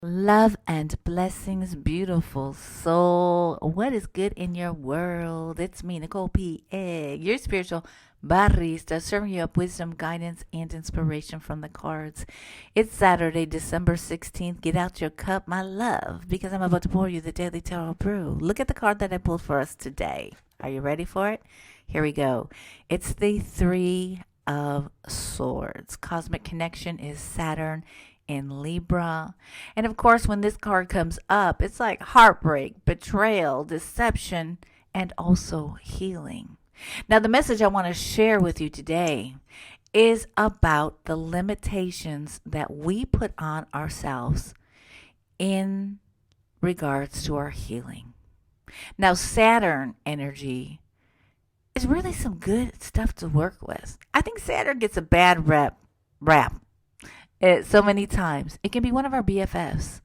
Love and blessings, beautiful soul. What is good in your world? It's me, Nicole P, your spiritual barista, serving you up wisdom, guidance, and inspiration from the cards. It's Saturday, December 16th. Get out your cup, my love, because I'm about to pour you the Daily Tarot Brew. Look at the card that I pulled for us today. Are you ready for it? Here we go. It's the Three of Swords. Cosmic connection is Saturn in Libra. And of course, when this card comes up, it's like heartbreak, betrayal, deception, and also healing. Now, the message I want to share with you today is about the limitations that we put on ourselves in regards to our healing. Now, Saturn energy is really some good stuff to work with. I think Saturn gets a bad rap so many times. It can be one of our BFFs,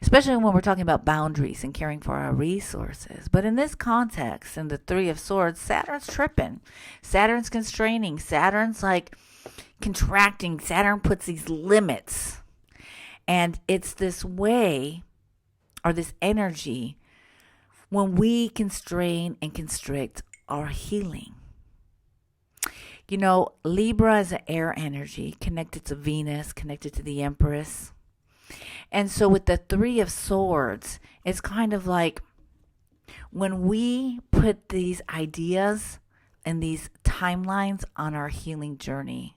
especially when we're talking about boundaries and caring for our resources. But in this context, in the Three of Swords, Saturn's tripping. Saturn's constraining. Saturn's like contracting. Saturn puts these limits. And it's this way, or this energy, when we constrain and constrict our healing. You know, Libra is an air energy connected to Venus, connected to the Empress. And so with the Three of Swords, it's kind of like when we put these ideas and these timelines on our healing journey,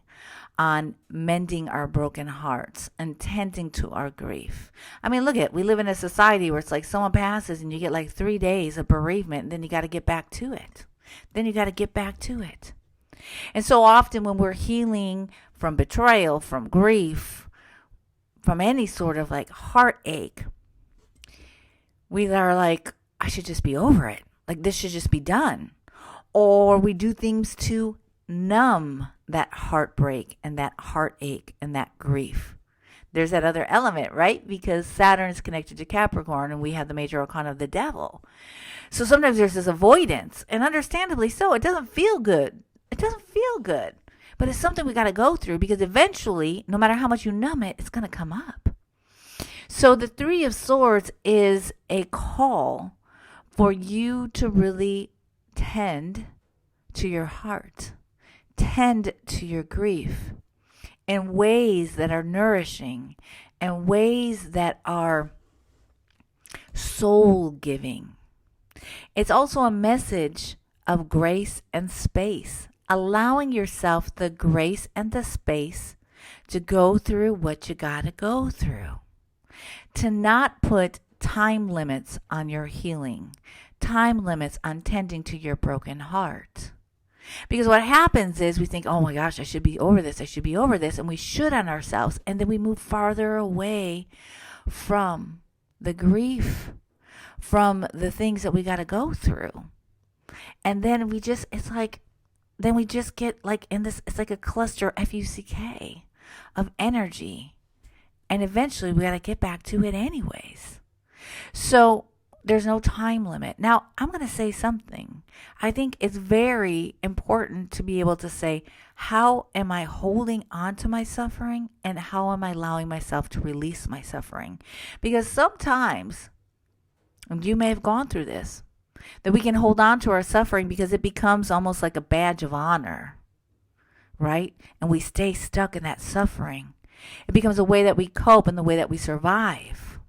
on mending our broken hearts and tending to our grief. I mean, look at, we live in a society where it's like someone passes and you get like 3 days of bereavement and then you got to get back to it. And so often when we're healing from betrayal, from grief, from any sort of like heartache, we are like, I should just be over it. Like this should just be done. Or we do things to numb that heartbreak and that heartache and that grief. There's that other element, right? Because Saturn is connected to Capricorn and we have the major arcana of the devil. So sometimes there's this avoidance, and understandably so. It doesn't feel good. But it's something we got to go through because eventually, no matter how much you numb it, it's going to come up. So the Three of Swords is a call for you to really tend to your heart, tend to your grief in ways that are nourishing and ways that are soul giving. It's also a message of grace and space, allowing yourself the grace and the space to go through what you got to go through. To not put time limits on your healing, time limits on tending to your broken heart. Because what happens is we think, oh my gosh, I should be over this, and we should on ourselves, and then we move farther away from the grief, from the things that we got to go through. And then we just get like in this, it's like a cluster, FUCK, of energy. And eventually we got to get back to it anyways. So there's no time limit. Now, I'm going to say something. I think it's very important to be able to say, how am I holding on to my suffering? And how am I allowing myself to release my suffering? Because sometimes, and you may have gone through this, that we can hold on to our suffering because it becomes almost like a badge of honor, right? And we stay stuck in that suffering. It becomes a way that we cope and the way that we survive.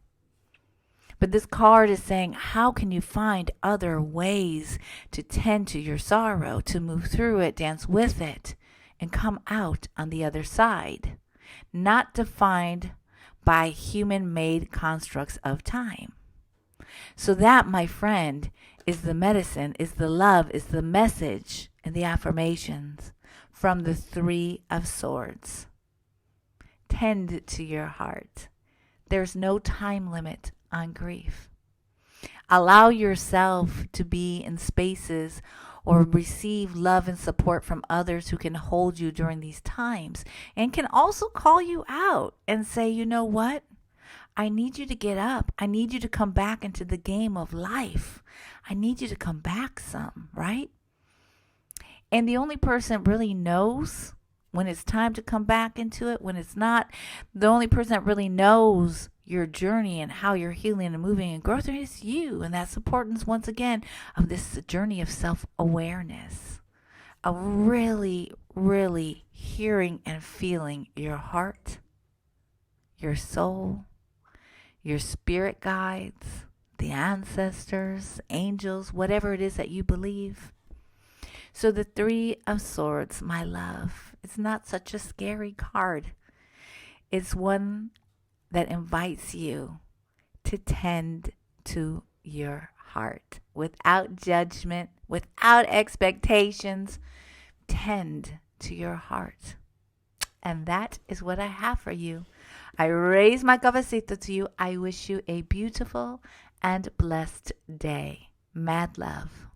But this card is saying, how can you find other ways to tend to your sorrow, to move through it, dance with it, and come out on the other side? Not defined by human-made constructs of time. So that, my friend, is the medicine, is the love, is the message, and the affirmations from the Three of Swords. Tend to your heart. There's no time limit on grief. Allow yourself to be in spaces or receive love and support from others who can hold you during these times and can also call you out and say, you know what? I need you to get up. I need you to come back into the game of life. I need you to come back some, right? And the only person that really knows when it's time to come back into it, when it's not, the only person that really knows your journey and how you're healing and moving and growth is you. And that's the importance, once again, of this journey of self-awareness, of really, really hearing and feeling your heart, your soul, your spirit guides, the ancestors, angels, whatever it is that you believe. So the Three of Swords, my love, it's not such a scary card. It's one that invites you to tend to your heart without judgment, without expectations. Tend to your heart. And that is what I have for you. I raise my cafecito to you. I wish you a beautiful and blessed day. Mad love.